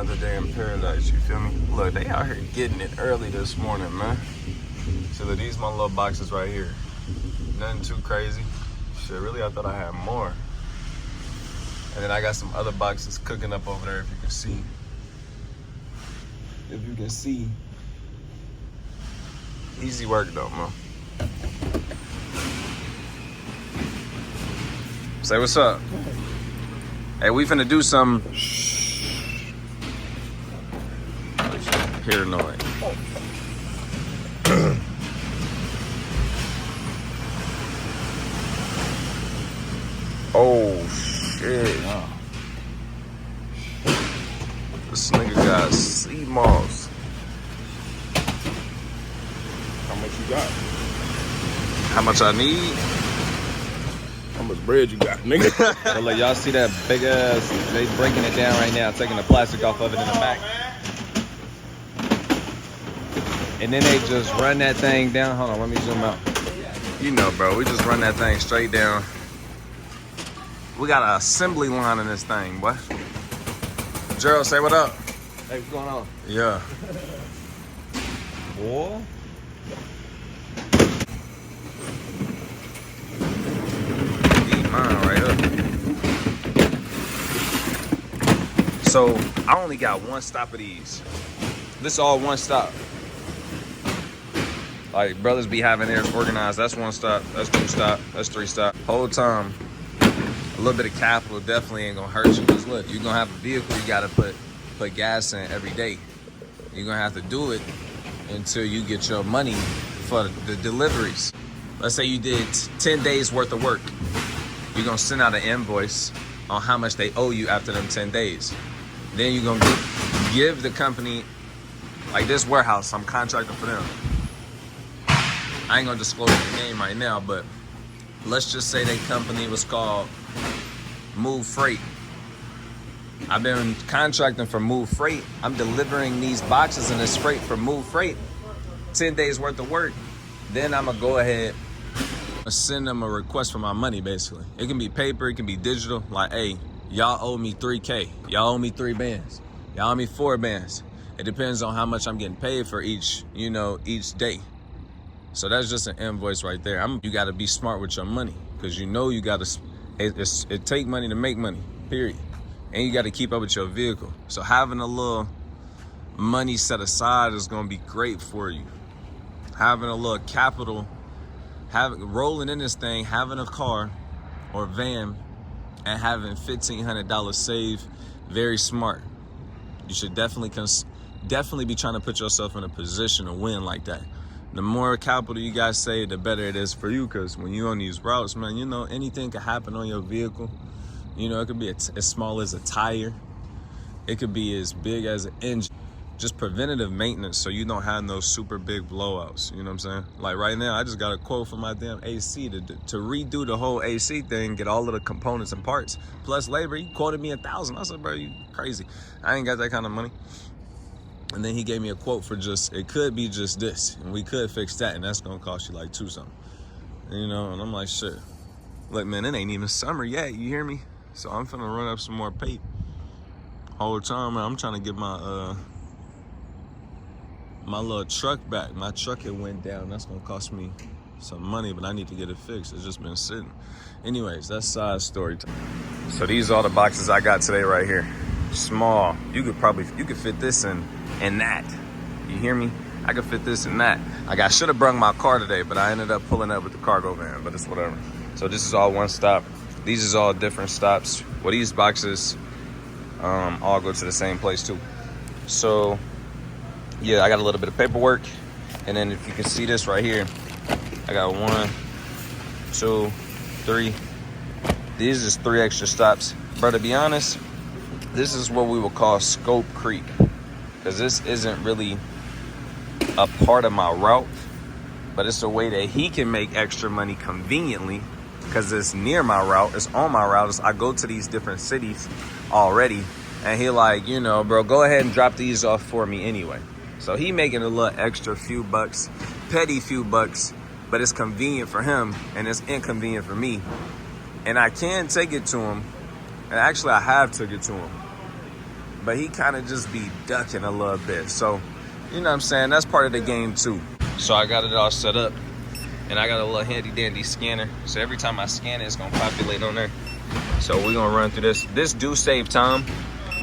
another day in paradise, you feel me? Look, they out here getting it early this morning, man. So look, these my little boxes right here. Nothing too crazy. Shit, really, I thought I had more. And then I got some other boxes cooking up over there, if you can see. If you can see. Easy work though, man. Say what's up. Hey, we finna do some. Paranoid. Oh shit. This nigga got sea moss. How much you got? How much I need? How much bread you got, nigga? So like y'all see that big ass, they breaking it down right now, taking the plastic off of it in the back. And then they just run that thing down. Hold on, let me zoom out. You know, bro, we just run that thing straight down. We got an assembly line in this thing, boy. Gerald, say what up. Hey, what's going on? Yeah. Boy. Eat mine right up. So, I only got one stop of these. This all one stop. Like, brothers be having theirs organized. That's one stop, that's two stop, that's three stop. Whole time, a little bit of capital definitely ain't gonna hurt you. Because look, you're gonna have a vehicle you gotta put gas in every day. You're gonna have to do it until you get your money for the deliveries. Let's say you did 10 days worth of work. You're gonna send out an invoice on how much they owe you after them 10 days. Then you're gonna give the company, like this warehouse, I'm contracting for them. I ain't gonna disclose the name right now, but let's just say their company was called Move Freight. I've been contracting for Move Freight. I'm delivering these boxes and this freight for Move Freight. 10 days worth of work. Then I'm gonna go ahead and send them a request for my money, basically. It can be paper, it can be digital. Like, hey, y'all owe me 3K. Y'all owe me 3 bands. Y'all owe me 4 bands. It depends on how much I'm getting paid for each day. So that's just an invoice right there. You gotta be smart with your money, because you know you gotta, it take money to make money, period. And you gotta keep up with your vehicle. So having a little money set aside is gonna be great for you. Having a little capital, rolling in this thing, having a car or van and having $1,500 saved, very smart. You should definitely be trying to put yourself in a position to win like that. The more capital you guys save, the better it is for you, because when you're on these routes, man, you know, anything could happen on your vehicle. You know, it could be as small as a tire. It could be as big as an engine. Just preventative maintenance so you don't have no super big blowouts. You know what I'm saying? Like right now, I just got a quote for my damn AC to redo the whole AC thing, get all of the components and parts, plus labor. He quoted me $1,000. I said, bro, you crazy. I ain't got that kind of money. And then he gave me a quote for it could be just this, and we could fix that, and that's gonna cost you like 2 something. You know, and I'm like, shit. Look, man, it ain't even summer yet, you hear me? So I'm finna run up some more paper. Whole time, man, I'm trying to get my my little truck back. My truck, it went down. That's gonna cost me some money, but I need to get it fixed. It's just been sitting. Anyways, that's side story time. So these are the boxes I got today right here. Small. You could fit this in that. You hear me? I could fit this in that. Like, I should have brought my car today, but I ended up pulling up with the cargo van, but it's whatever. So this is all one stop. These is all different stops. Well, these boxes all go to the same place too. So yeah, I got a little bit of paperwork. And then if you can see this right here, I got 1, 2, 3. These is 3 extra stops. Bro, to be honest, this is what we will call Scope Creek, because this isn't really a part of my route, but it's a way that he can make extra money conveniently, because it's near my route, it's on my route. I go to these different cities already, and he like, you know, bro, go ahead and drop these off for me anyway. So he making a little extra few bucks, petty few bucks, but it's convenient for him and it's inconvenient for me. And I can take it to him, and actually I have took it to him. but he kind of just be ducking a little bit. So, you know what I'm saying? That's part of the game too. So I got it all set up, and I got a little handy dandy scanner. So every time I scan it, it's gonna populate on there. So we're gonna run through this. This do save time.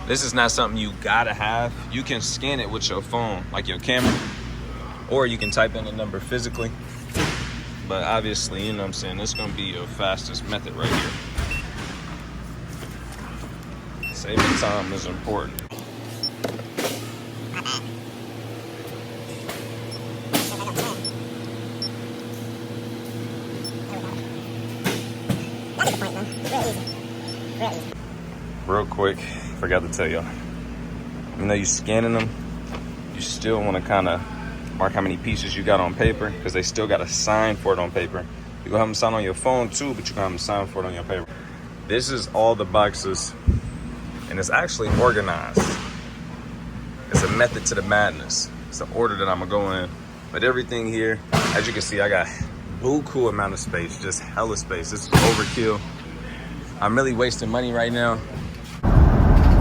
This is not something you gotta have. You can scan it with your phone, like your camera, or you can type in the number physically. But obviously, you know what I'm saying, this is gonna be your fastest method right here. Saving time is important. Real quick, forgot to tell y'all. Even though you're scanning them, you still want to kind of mark how many pieces you got on paper, because they still got to sign for it on paper. You gonna have them sign on your phone too, but you gonna have them sign for it on your paper. This is all the boxes, and it's actually organized. It's a method to the madness. It's the order that I'm gonna go in. But everything here, as you can see, I got buku amount of space, just hella space. This is overkill. I'm really wasting money right now.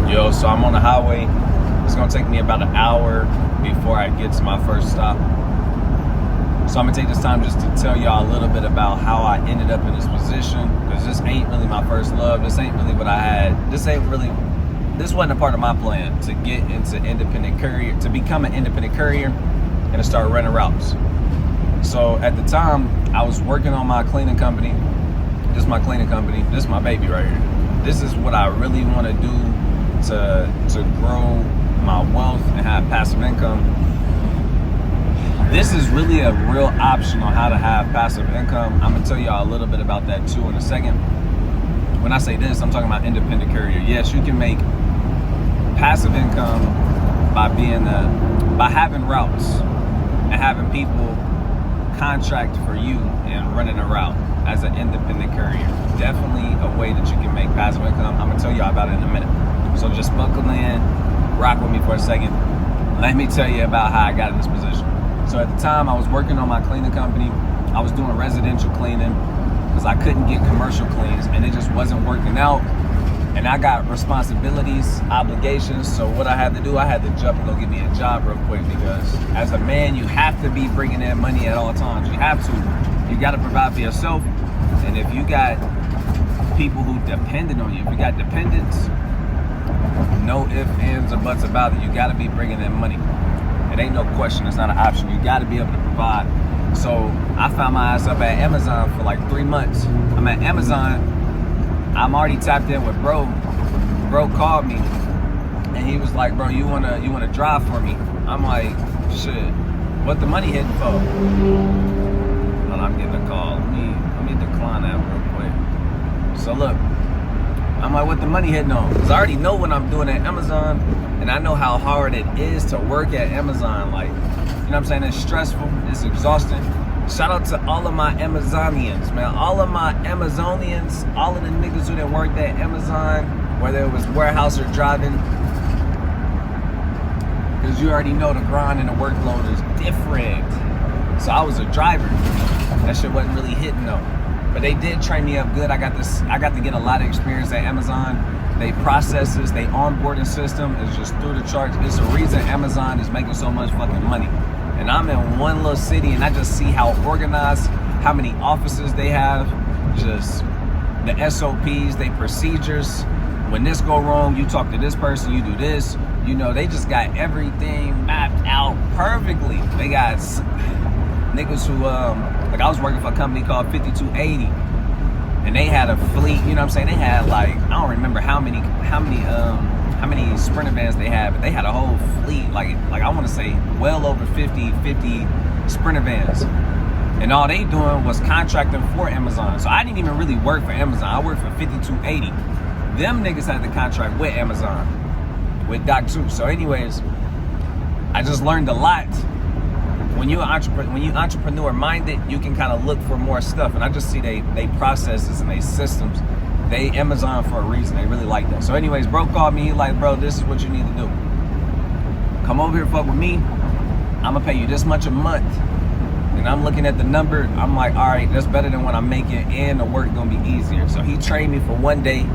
Yo, so I'm on the highway. It's gonna take me about an hour before I get to my first stop. So I'm gonna take this time just to tell y'all a little bit about how I ended up in this position, because this ain't really my first love. This ain't really what I had. This wasn't a part of my plan to get into independent courier, to become an independent courier and to start running routes. So at the time, I was working on my cleaning company. This is my cleaning company. This is my baby right here. This is what I really want to do to grow my wealth and have passive income. This is really a real option on how to have passive income. I'm gonna tell y'all a little bit about that too in a second. When I say this, I'm talking about independent courier. Yes, you can make passive income by having routes and having people contract for you and running a route as an independent courier. Definitely a way that you can make passive income. I'm gonna tell y'all about it in a minute. So just buckle in, rock with me for a second. Let me tell you about how I got in this position. So at the time, I was working on my cleaning company. I was doing residential cleaning because I couldn't get commercial cleans, and it just wasn't working out. And I got responsibilities, obligations. So what I had to do, I had to jump and go get me a job real quick, because as a man, you have to be bringing in money at all times. You have to. You got to provide for yourself. And if you got people who depended on you, if you got dependents, no ifs, ands, or buts about it. You got to be bringing in money. It ain't no question. It's not an option. You got to be able to provide. So I found my ass up at Amazon for like 3 months. I'm at Amazon. I'm already tapped in with bro. Bro called me, and he was like, "Bro, you wanna drive for me?" I'm like, "Shit, what the money hitting for?" Well, I'm getting a call. Let me decline that real quick. So look, I'm like, "What the money hitting on?" Because I already know what I'm doing at Amazon, and I know how hard it is to work at Amazon. Like, you know what I'm saying? It's stressful. It's exhausting. Shout out to all of my Amazonians, man. All of my Amazonians, all of the niggas who done worked at Amazon, whether it was warehouse or driving. Because you already know the grind and the workload is different. So I was a driver. That shit wasn't really hitting though. But they did train me up good. I got to get a lot of experience at Amazon. They processes, they onboarding system is just through the charts. It's the reason Amazon is making so much fucking money. And I'm in one little city, and I just see how organized, how many offices they have, just the SOPs, they procedures. When this go wrong, you talk to this person, you do this. You know, they just got everything mapped out perfectly. They got niggas who, like I was working for a company called 5280, and they had a fleet, you know what I'm saying? They had like, I don't remember how many Sprinter vans they had, but they had a whole fleet, like I want to say well over 50 Sprinter vans. And all they doing was contracting for Amazon. So I didn't even really work for Amazon. I worked for 5280. Them niggas had the contract with Amazon, with Doc 2. So anyways, I just learned a lot. When you're entrepreneur minded, you can kind of look for more stuff. And I just see they processes and they systems. They Amazon for a reason. They really like that. So anyways, bro called me. He like, "Bro, this is what you need to do. Come over here, fuck with me. I'm gonna pay you this much a month." And I'm looking at the number. I'm like, all right, that's better than what I'm making, and the work gonna be easier. So he trained me for 1 day.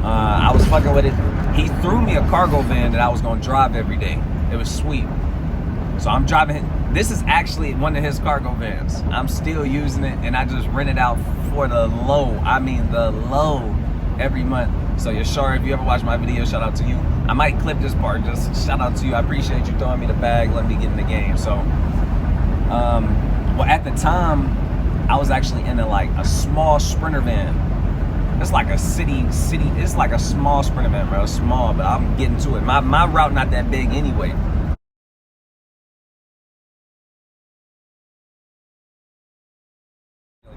I was fucking with it. He threw me a cargo van that I was gonna drive every day. It was sweet. So I'm driving. This is actually one of his cargo vans. I'm still using it, and I just rent it out for the low. I mean the low every month. So Yashar, if you ever watch my video, shout out to you. I might clip this part. Just shout out to you. I appreciate you throwing me the bag, letting me get in the game. So, well, at the time, I was actually in a small Sprinter van. It's like a city. It's like a small Sprinter van, bro. It's small, but I'm getting to it. My route not that big anyway.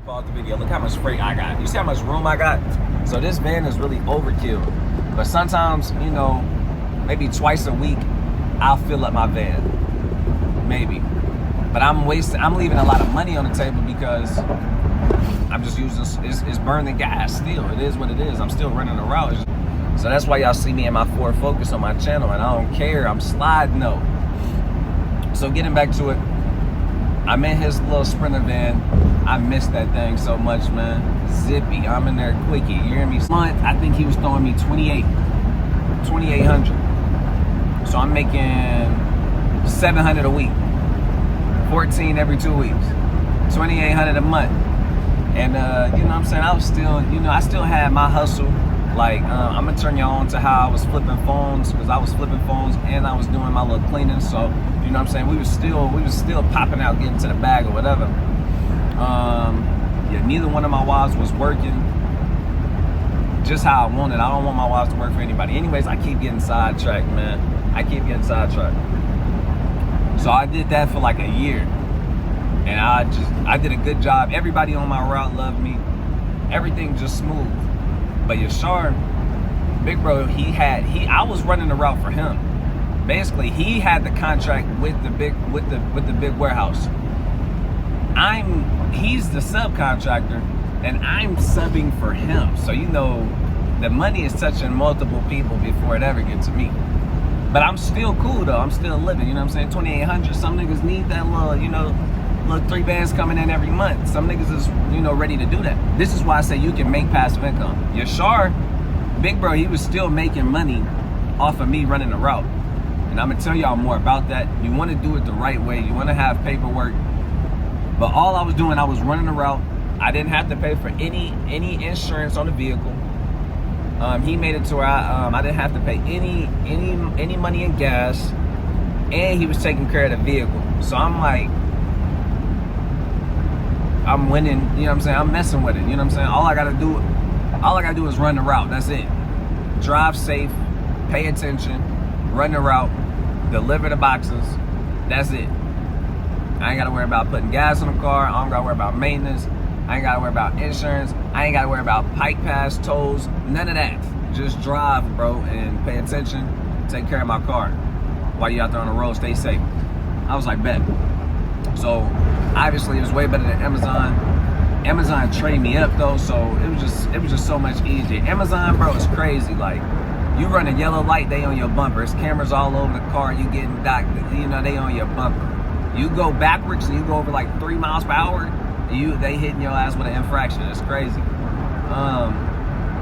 Pause the video. Look how much freight I got. You see how much room I got? So this van is really overkill. But sometimes, you know, maybe twice a week, I'll fill up my van. Maybe. But I'm leaving a lot of money on the table because I'm just using, it's burning gas still. It is what it is. I'm still running a route. So that's why y'all see me in my Ford Focus on my channel, and I don't care. I'm sliding though. So getting back to it, I'm in his little Sprinter van. I miss that thing so much, man. Zippy. I'm in there quickie. You hear me? Month, I think he was throwing me 2,800. So I'm making 700 a week. 14 every 2 weeks. 2,800 a month. And you know what I'm saying? I was still, you know, I still had my hustle. Like, I'm gonna turn y'all on to how I was flipping phones, because I was flipping phones and I was doing my little cleaning. So, you know what I'm saying? We was still popping out, getting to the bag or whatever. Yeah, neither one of my wives was working just how I wanted. I don't want my wives to work for anybody. Anyways, I keep getting sidetracked, man. I keep getting sidetracked. So I did that for like a year. And I did a good job. Everybody on my route loved me. Everything just smooth. But Yashar, big bro, I was running the route for him. Basically, he had the contract with the big warehouse. He's the subcontractor, and I'm subbing for him. So you know, the money is touching multiple people before it ever gets to me. But I'm still cool though. I'm still living. You know what I'm saying? 2,800. Some niggas need that little, you know, little 3 bands coming in every month. Some niggas is, you know, ready to do that. This is why I say you can make passive income. Yashar, big bro, he was still making money off of me running the route. And I'm gonna tell y'all more about that. You want to do it the right way. You want to have paperwork. But all I was doing, I was running the route. I didn't have to pay for any insurance on the vehicle. He made it to where I didn't have to pay any money in gas, and he was taking care of the vehicle. So I'm like, I'm winning. You know what I'm saying? I'm messing with it. You know what I'm saying? All I gotta do is run the route. That's it. Drive safe, pay attention, run the route, deliver the boxes. That's it. I ain't gotta worry about putting gas in the car. I don't gotta worry about maintenance. I ain't gotta worry about insurance. I ain't gotta worry about pike pass, tolls, none of that. Just drive, bro, and pay attention. Take care of my car. While you out there on the road, stay safe. I was like, bet. So obviously it was way better than Amazon. Amazon trained me up though, so it was just so much easier. Amazon, bro, is crazy. Like, you run a yellow light, they on your bumper. There's cameras all over the car. You getting docked, you know, they on your bumper. You go backwards and you go over like 3 miles per hour, they hitting your ass with an infraction. It's crazy.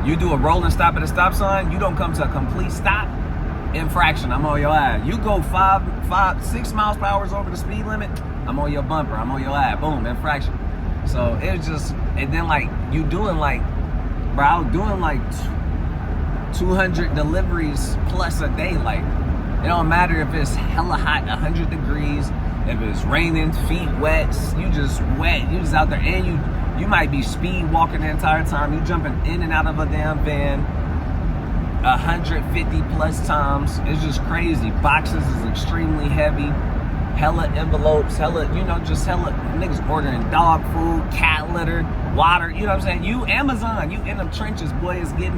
You do a rolling stop at a stop sign, you don't come to a complete stop, infraction, I'm on your ass. You go 6 miles per hour over the speed limit, I'm on your bumper, I'm on your ass, boom, infraction. So it was just, and then like, you doing like, bro, I was doing like 200 deliveries plus a day. Like, it don't matter if it's hella hot, 100 degrees, if it's raining, feet wet, you just wet, you just out there, and you might be speed walking the entire time. You jumping in and out of a damn van 150 plus times. It's just crazy. Boxes is extremely heavy. Hella envelopes, hella, you know, just hella niggas ordering dog food, cat litter, water. You know what I'm saying? You Amazon, you in them trenches, boy, is get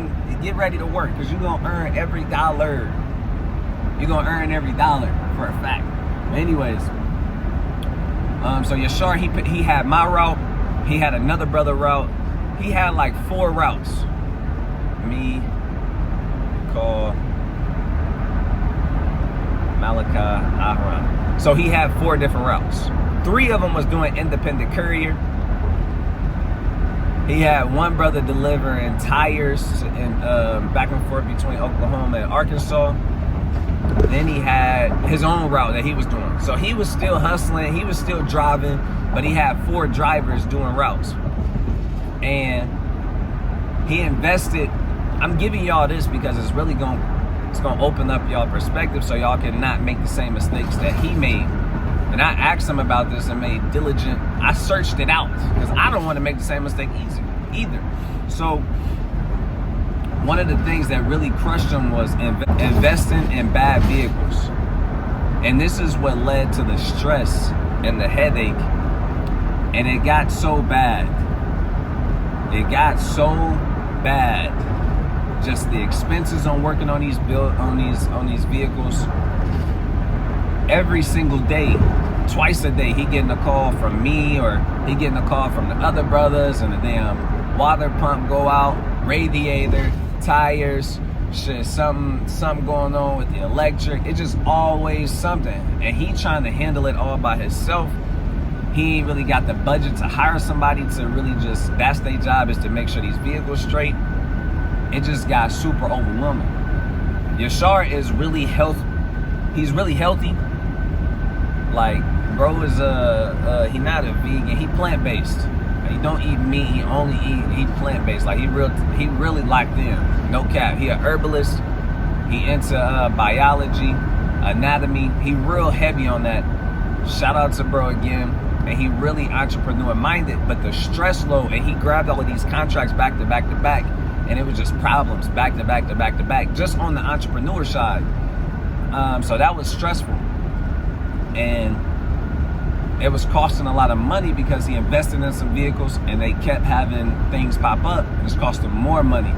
ready to work, because you're gonna earn every dollar. You're gonna earn every dollar for a fact. Anyways, so Yashar, he had my route. He had another brother route. He had like 4 routes. Me, call Malachi, Ahran. So he had 4 different routes. 3 of them was doing independent courier. He had one brother delivering tires and back and forth between Oklahoma and Arkansas. Then he had his own route that he was doing. So he was still hustling, he was still driving, but he had 4 drivers doing routes. And he invested. I'm giving y'all this because it's really gonna open up y'all perspective so y'all can not make the same mistakes that he made. And I asked him about this and made diligent. I searched it out because I don't want to make the same mistake either. So one of the things that really crushed him was investing in bad vehicles. And this is what led to the stress and the headache. And it got so bad. It got so bad. Just the expenses on working on these vehicles. Every single day, twice a day, he getting a call from me or he getting a call from the other brothers, and the damn water pump go out, radiator, tires, shit, something going on with the electric. It's just always something, and he trying to handle it all by himself. He ain't really got the budget to hire somebody to really just, that's their job, is to make sure these vehicles straight. It just got super overwhelming. Yashar is really he's really healthy. Like, bro is he not a vegan, he plant-based. He don't eat meat, he only eat plant-based. Like, he really locked in, no cap. He a herbalist, he into biology, anatomy. He real heavy on that. Shout out to bro again. And he really entrepreneur minded, but the stress load, and he grabbed all of these contracts back to back to back, and it was just problems back to back to back to back, just on the entrepreneur side. So that was stressful. And it was costing a lot of money because he invested in some vehicles and they kept having things pop up. It's costing more money.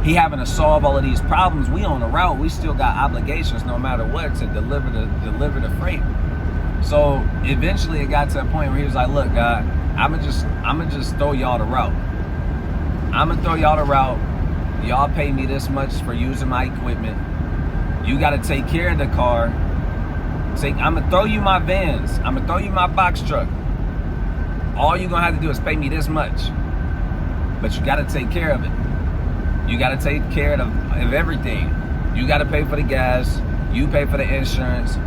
He having to solve all of these problems. We on the route, we still got obligations no matter what to deliver the freight. So eventually it got to a point where he was like, look, God, I'ma just throw y'all the route. I'ma throw y'all the route. Y'all pay me this much for using my equipment. You gotta take care of the car. I'm gonna throw you my vans. I'm gonna throw you my box truck. All you're gonna have to do is pay me this much. But you gotta take care of it. You gotta take care of everything. You gotta pay for the gas. You pay for the insurance.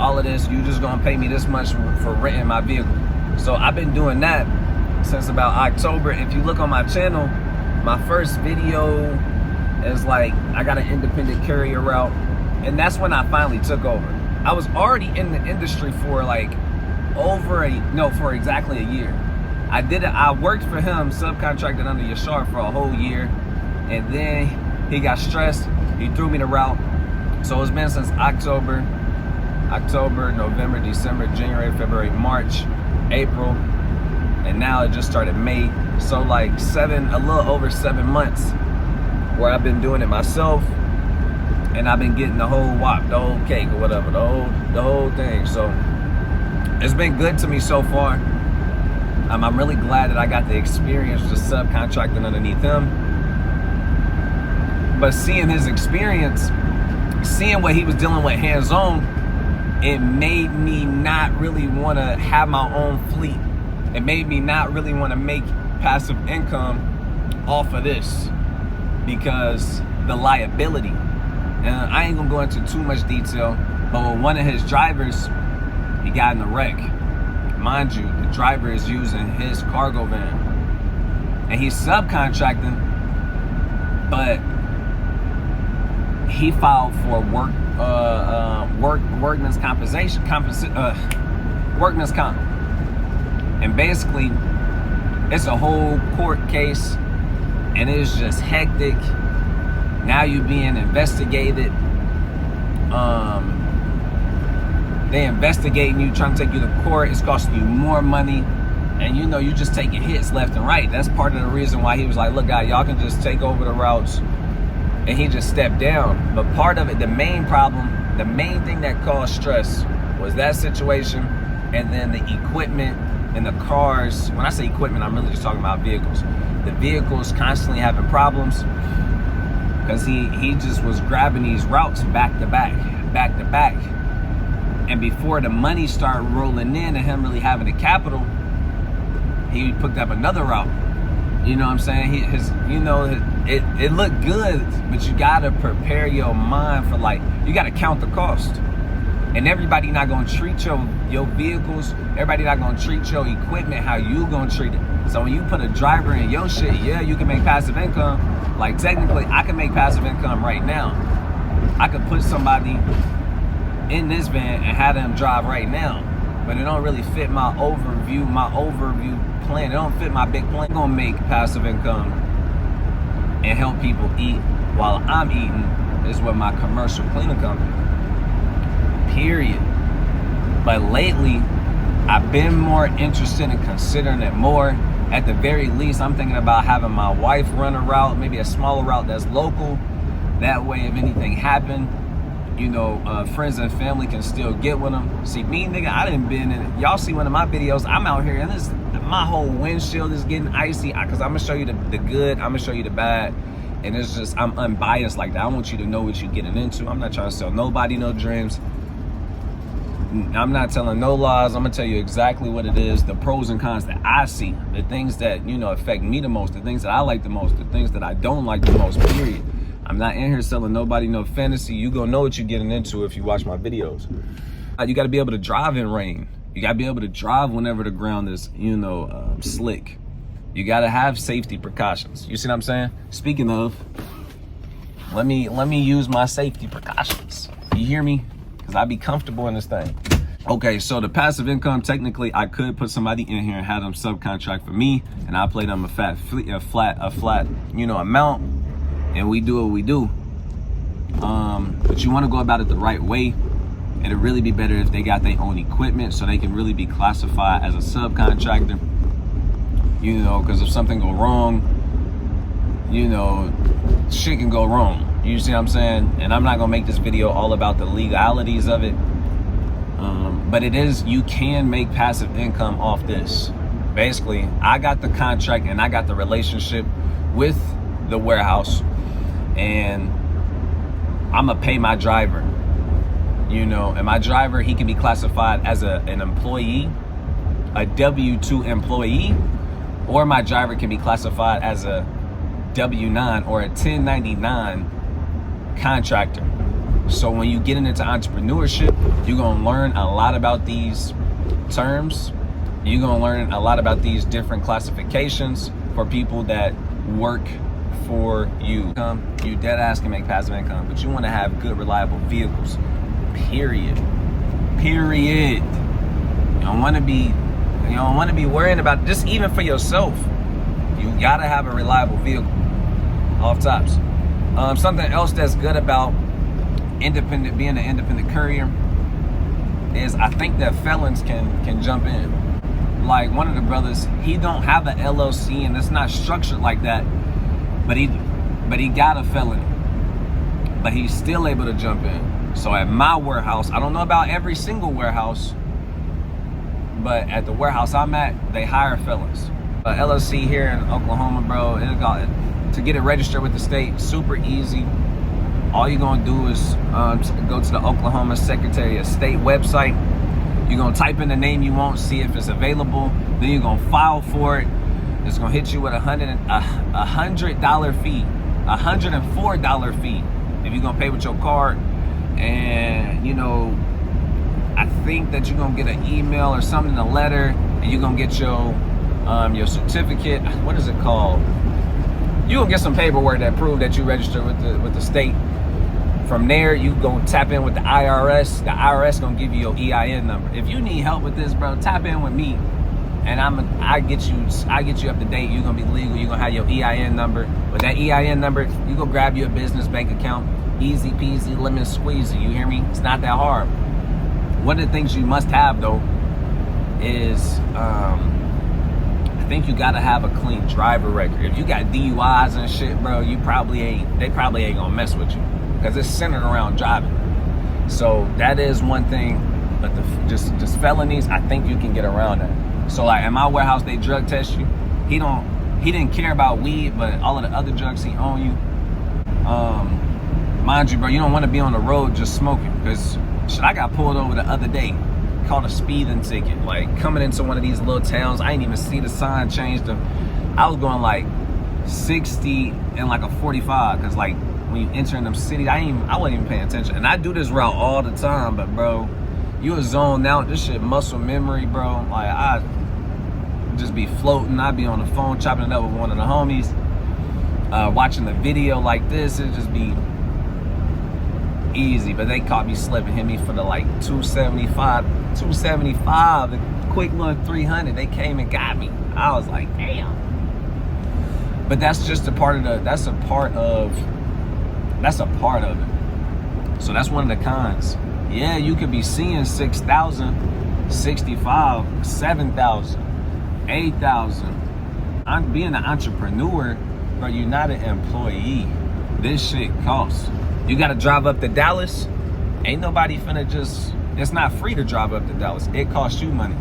All of this. You just gonna pay me this much for renting my vehicle. So I've been doing that since about October. If you look on my channel, my first video is like, I got an independent courier route. And that's when I finally took over. I was already in the industry for like for exactly a year. I worked for him, subcontracted under Yashar for a whole year, and then he got stressed. He threw me the route. So it's been since October, November, December, January, February, March, April, and now it just started May. So like a little over 7 months where I've been doing it myself. And I've been getting the whole wop, the whole cake or whatever, the whole thing. So it's been good to me so far. I'm really glad that I got the experience just subcontracting underneath him. But seeing his experience, seeing what he was dealing with hands-on, it made me not really want to have my own fleet. It made me not really want to make passive income off of this because the liability. And I ain't gonna go into too much detail, but with one of his drivers, he got in a wreck. Mind you, the driver is using his cargo van. And he's subcontracting, but he filed for workman's compensation, workman's comp. And basically, it's a whole court case, and it's just hectic. Now you being investigated. They investigating you, trying to take you to court. It's costing you more money. And you know, you just taking hits left and right. That's part of the reason why he was like, look, guys, y'all can just take over the routes. And he just stepped down. But part of it, the main problem, the main thing that caused stress was that situation. And then the equipment and the cars. When I say equipment, I'm really just talking about vehicles. The vehicles constantly having problems. Because he just was grabbing these routes back to back. And before the money started rolling in and him really having the capital, he picked up another route. You know what I'm saying? It looked good, but you gotta prepare your mind for, like, you gotta count the cost. And everybody not gonna treat your vehicles, everybody not gonna treat your equipment how you gonna treat it. So when you put a driver in your shit, yeah, you can make passive income. Like, technically, I can make passive income right now. I could put somebody in this van and have them drive right now, but it don't really fit my overview plan. It don't fit my big plan. I'm gonna make passive income and help people eat while I'm eating is with my commercial cleaning company. Period. But lately, I've been more interested in considering it more. At the very least, I'm thinking about having my wife run a route, maybe a smaller route that's local. That way, if anything happened, friends and family can still get with them. See, me, nigga, I done been in, y'all see one of my videos, I'm out here and my whole windshield is getting icy, because I'm gonna show you the good, I'm gonna show you the bad, and it's just, I'm unbiased like that. I want you to know what you're getting into. I'm not trying to sell nobody no dreams. I'm not telling no lies. I'm gonna tell you exactly what it is, the pros and cons that I see, the things that, affect me the most, the things that I like the most, the things that I don't like the most, period. I'm not in here selling nobody no fantasy. You gonna know what you're getting into if you watch my videos. You gotta be able to drive in rain. You gotta be able to drive whenever the ground is, slick. You gotta have safety precautions. You see what I'm saying? Speaking of, let me use my safety precautions. You hear me? Because I be comfortable in this thing. Okay, so the passive income, technically, I could put somebody in here and have them subcontract for me, and I play them a flat amount, and we do what we do. But you want to go about it the right way. It'd really be better if they got their own equipment, so they can really be classified as a subcontractor. Because if something go wrong, shit can go wrong. You see what I'm saying? And I'm not gonna make this video all about the legalities of it. But it is, you can make passive income off this. Basically, I got the contract and I got the relationship with the warehouse, and I'm gonna pay my driver. And my driver, he can be classified as an employee, a W-2 employee, or my driver can be classified as a W-9 or a 1099 contractor. So when you get into entrepreneurship, you're gonna learn a lot about these terms. You're gonna learn a lot about these different classifications for people that work for you. You dead ass can make passive income, but you want to have good, reliable vehicles. Period. You don't want to be worrying about, just even for yourself, you gotta have a reliable vehicle. Off tops. Something else that's good about being an independent courier is, I think that felons can jump in. Like, one of the brothers, he don't have an LLC and it's not structured like that, but he got a felony, but he's still able to jump in. So at my warehouse, I don't know about every single warehouse, but at the warehouse I'm at, they hire felons. LLC here in Oklahoma, bro, to get it registered with the state, super easy. All you're gonna do is go to the Oklahoma Secretary of State website. You're gonna type in the name you want, see if it's available. Then you're gonna file for it. It's gonna hit you with a $100 fee, $104 fee if you're gonna pay with your card. And I think that you're gonna get an email or something, a letter, and you're gonna get your certificate. What is it called? You're gonna get some paperwork that prove that you registered with the state. From there, you gonna tap in with the IRS. The IRS gonna give you your EIN number. If you need help with this, bro, tap in with me, and I get you up to date. You're gonna be legal. You're gonna have your EIN number. With that EIN number, you go grab you a business bank account. Easy peasy, lemon squeezy. You hear me? It's not that hard. One of the things you must have though is I think you gotta have a clean driver record. If you got DUIs and shit, bro, they probably ain't gonna mess with you, because it's centered around driving. So that is one thing. But just felonies, I think you can get around that. So like at my warehouse, they drug test you. He didn't care about weed, but all of the other drugs he own you. Mind you, bro, you don't want to be on the road just smoking, because shit, I got pulled over the other day caught a speeding ticket. Like coming into one of these little towns, I didn't even see the sign change them. I was going like 60 and like a 45, because like when you enter in them cities, I wasn't even paying attention. And I do this route all the time, but bro, you a zoned out. This shit muscle memory, bro. Like I just be floating. I'd be on the phone chopping it up with one of the homies, watching the video like this. It'd just be easy. But they caught me slipping, hit me for the like 275, the quick little 300. They came and got me. I was like, damn. But that's just a part of it. So that's one of the cons. Yeah, you could be seeing 6,000, 65, 7,000, 8,000. I'm being an entrepreneur, bro. You're not an employee. This shit costs. You got to drive up to Dallas. Ain't nobody finna just. It's not free to drive up to Dallas. It costs you money.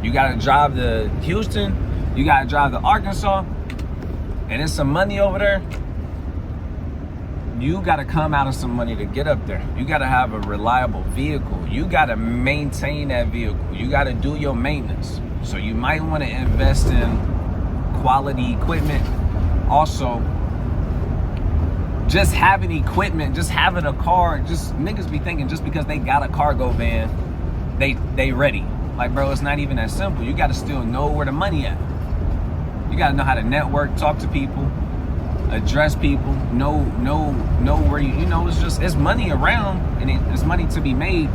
You got to drive to Houston. You got to drive to Arkansas. And there's some money over there. You got to come out of some money to get up there. You got to have a reliable vehicle. You got to maintain that vehicle. You got to do your maintenance. So you might want to invest in quality equipment. Also, just having equipment, just having a car, just niggas be thinking just because they got a cargo van, they ready. Like, bro, it's not even that simple. You got to still know where the money at. You got to know how to network, talk to people, address people, know where you know, it's money around, and it's money to be made.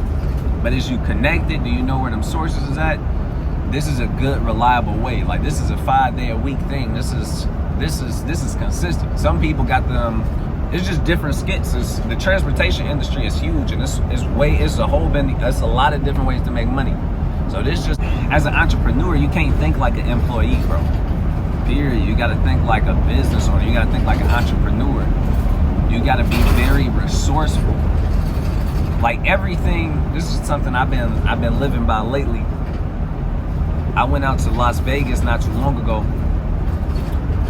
But is you connected? Do you know where them sources is at? This is a good, reliable way. Like, this is a 5-day-a-week thing. This is consistent. Some people got them. It's just different skits. The transportation industry is huge, and it's a lot of different ways to make money. So this just, as an entrepreneur, you can't think like an employee, bro. Period. You got to think like a business owner. You got to think like an entrepreneur. You got to be very resourceful. Like everything. This is something I've been living by lately. I went out to Las Vegas not too long ago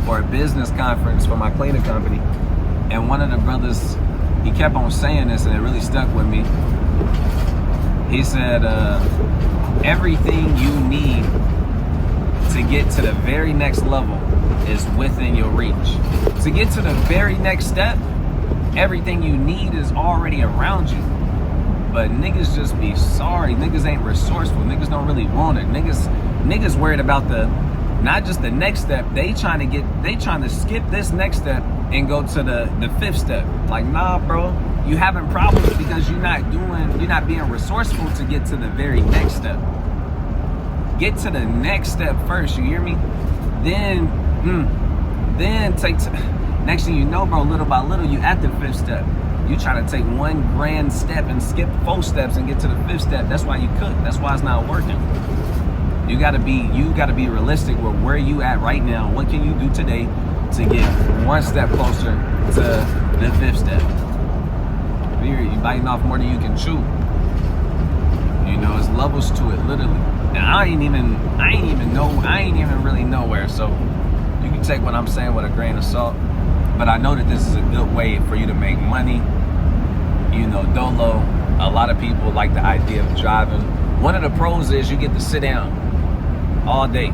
for a business conference for my cleaning company, and one of the brothers, he kept on saying this, and it really stuck with me. He said, everything you need to get to the very next level is within your reach. To get to the very next step, everything you need is already around you. But niggas just be sorry. Niggas ain't resourceful. Niggas don't really want it. Niggas worried about not just the next step. They trying to skip this next step and go to the 5th step. Like, nah, bro. You having problems because you're not being resourceful to get to the very next step. Get to the next step first, you hear me? Then next thing you know, bro, little by little, you at the 5th step. You try to take one grand step and skip 4 steps and get to the 5th step. That's why you cook. That's why it's not working. You gotta be realistic with where you at right now. What can you do today to get one step closer to the 5th step? Period. You biting off more than you can chew. You know, it's levels to it, literally. And I ain't even really nowhere. So you can take what I'm saying with a grain of salt. But I know that this is a good way for you to make money. You know, dolo. A lot of people like the idea of driving. One of the pros is you get to sit down all day.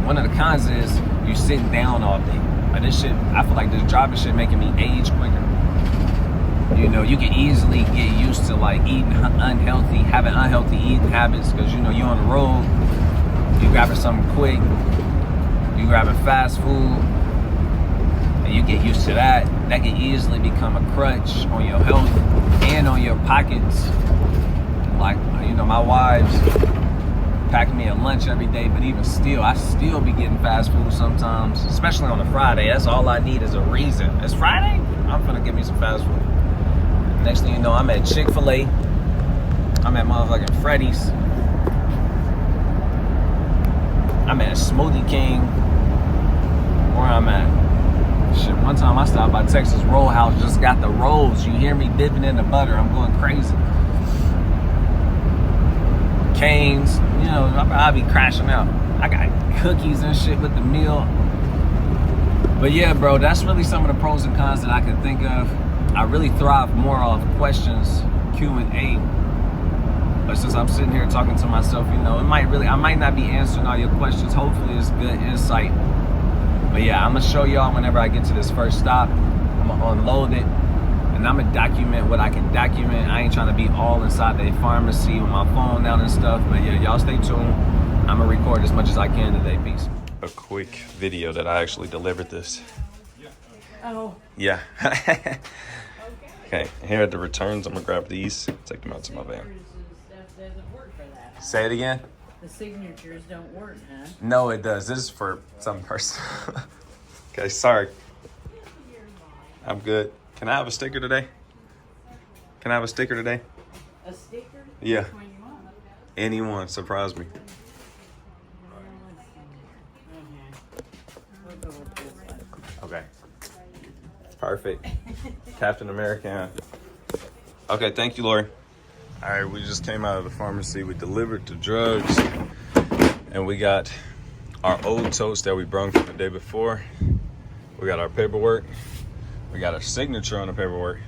One of the cons is you sitting down all day. But this shit, I feel like this driving shit making me age quicker. You know, you can easily get used to like eating unhealthy, having unhealthy eating habits, because you know you're on the road, you grabbing something quick, you grabbing fast food, and you get used to that. That can easily become a crutch on your health and on your pockets. Like, you know, my wife's packing me a lunch every day, but even still, I still be getting fast food sometimes, especially on a Friday. That's all I need is a reason. It's Friday? I'm gonna get me some fast food. Next thing you know, I'm at Chick-fil-A. I'm at motherfucking Freddy's. I'm at Smoothie King. Where I'm at. Shit, one time I stopped by Texas Roll House, just got the rolls. You hear me dipping in the butter. I'm going crazy. Canes, you know, I'll be crashing out. I got cookies and shit with the meal. But yeah, bro, that's really some of the pros and cons that I can think of. I really thrive more off questions, Q&A. But since I'm sitting here talking to myself, you know, I might not be answering all your questions. Hopefully it's good insight. But yeah, I'm gonna show y'all whenever I get to this first stop. I'm gonna unload it, and I'm gonna document what I can document. I ain't trying to be all inside the pharmacy with my phone down and stuff. But yeah, y'all stay tuned. I'm gonna record as much as I can today. Peace. A quick video that I actually delivered this. Oh. Yeah. Okay, here at the returns, I'm gonna grab these, take them out to my van. Stuff doesn't work for that. Say it again? The signatures don't work, huh? No, it does. This is for some person. Okay, sorry. I'm good. Can I have a sticker today? Can I have a sticker today? A sticker? Yeah. Which one you want? Anyone, surprise me. We'll go with this one. Okay. Perfect. Captain America. Okay, thank you, Lori. All right, we just came out of the pharmacy. We delivered the drugs, and we got our old totes that we brung from the day before. We got our paperwork. We got our signature on the paperwork,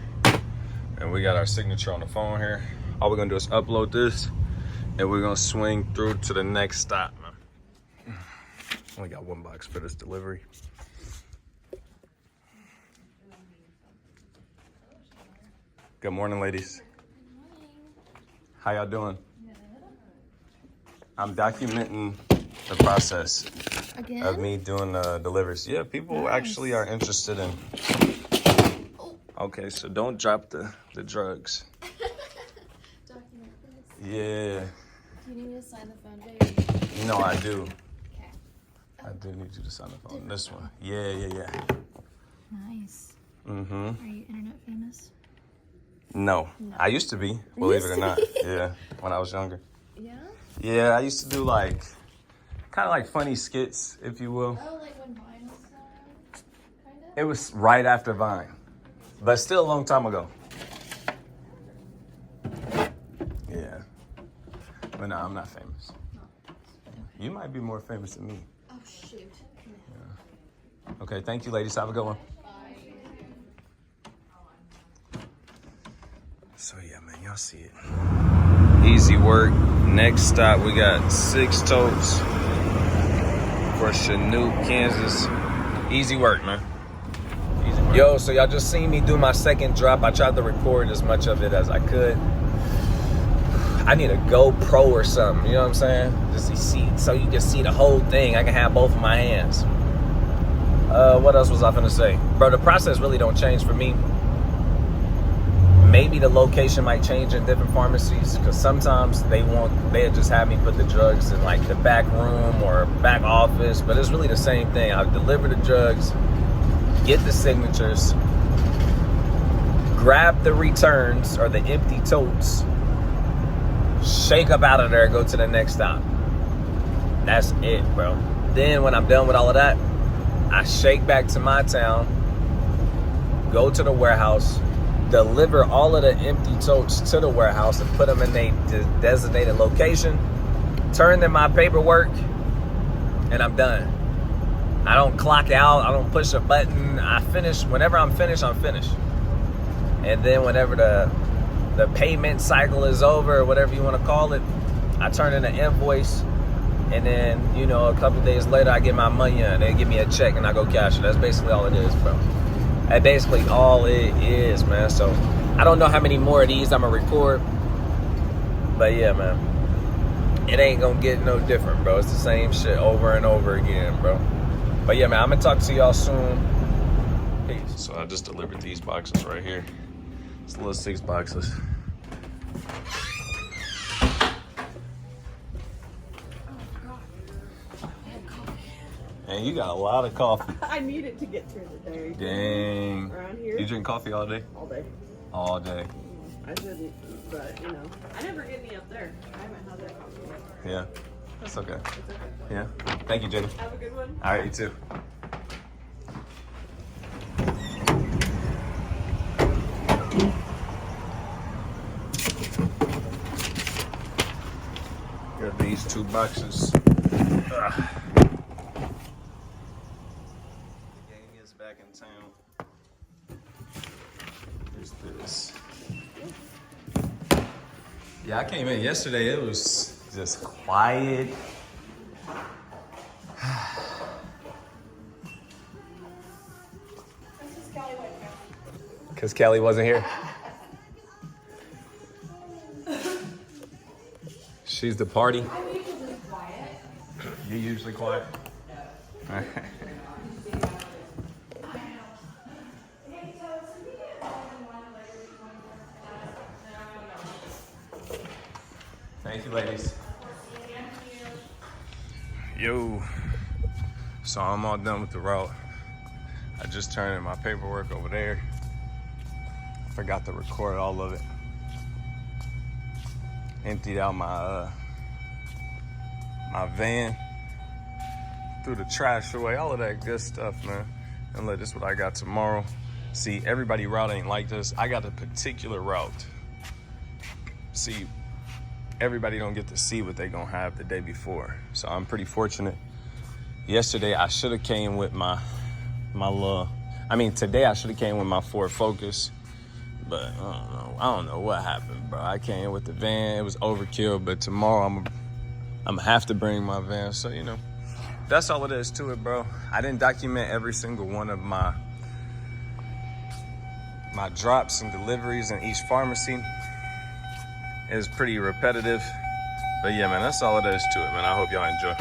and we got our signature on the phone here. All we're gonna do is upload this, and we're gonna swing through to the next stop, man. Only got one box for this delivery. Good morning, ladies. Good morning. How y'all doing? Good. I'm documenting the process of me doing deliveries. Yeah, people actually are interested in. Okay, so don't drop the drugs. Document this. Yeah. Do you need me to sign the phone, baby? No, I do. Okay. I do need you to sign the phone. This one. Yeah. Nice. Mm-hmm. Are you internet famous? No, I used to be, believe it or not. Yeah, when I was younger. Yeah? Yeah, I used to do like, kind of like funny skits, if you will. Oh, like when Vine was on? Kind of? It was right after Vine, but still a long time ago. Yeah, but no, I'm not famous. You might be more famous than me. Oh, shoot. Yeah. Okay, thank you, ladies. Have a good one. So yeah, man, y'all see it. Easy work. Next stop, we got 6 totes for Chanute, Kansas. Easy work, man. Easy work. Yo, so y'all just seen me do my second drop. I tried to record as much of it as I could. I need a GoPro or something, you know what I'm saying? Just so you can see the whole thing. I can have both of my hands. What else was I finna say? Bro, the process really don't change for me. Maybe the location might change in different pharmacies, because sometimes they'll just have me put the drugs in like the back room or back office, but it's really the same thing. I'll deliver the drugs, get the signatures, grab the returns or the empty totes, shake up out of there, go to the next stop. That's it, bro. Then when I'm done with all of that, I shake back to my town, go to the warehouse, deliver all of the empty totes to the warehouse and put them in a designated location, turn in my paperwork, and I'm done. I don't clock out, I don't push a button. I finish, whenever I'm finished, I'm finished. And then whenever the payment cycle is over, or whatever you want to call it, I turn in an invoice, and then, you know, a couple days later, I get my money in. They give me a check and I go cash it. That's basically all it is, bro. That's basically all it is, man. So I don't know how many more of these I'm gonna record, but yeah, man, it ain't gonna get no different, bro. It's the same shit over and over again, bro. But yeah, man, I'm gonna talk to y'all soon. Peace. So I just delivered these boxes right here. It's little 6 boxes. And you got a lot of coffee. I need it to get through the day. Dang. Around here? You drink coffee all day? All day. All day. I shouldn't, but you know. I never get any up there. I haven't had that coffee yet. Yeah. It's okay. It's okay. Yeah. Thank you, Jenny. Have a good one. All right, you too. Got these 2 boxes. Ugh. Back in town. Here's this. Yeah, I came in yesterday. It was just quiet. Because Kelly wasn't here. She's the party. I'm usually quiet. You usually quiet? Thank you, ladies. Yo. So I'm all done with the route. I just turned in my paperwork over there. I forgot to record all of it. Emptied out my my van. Threw the trash away, all of that good stuff, man. And look, this is what I got tomorrow. See, everybody route ain't like this. I got a particular route. See, everybody don't get to see what they gonna have the day before. So I'm pretty fortunate. Yesterday, I should have came with today I should have came with my Ford Focus, but I don't know what happened, bro. I came with the van, it was overkill, but tomorrow I'm gonna have to bring my van. So, you know, that's all it is to it, bro. I didn't document every single one of my drops and deliveries in each pharmacy. It's pretty repetitive, but yeah, man, that's all it is to it, man. I hope y'all enjoy.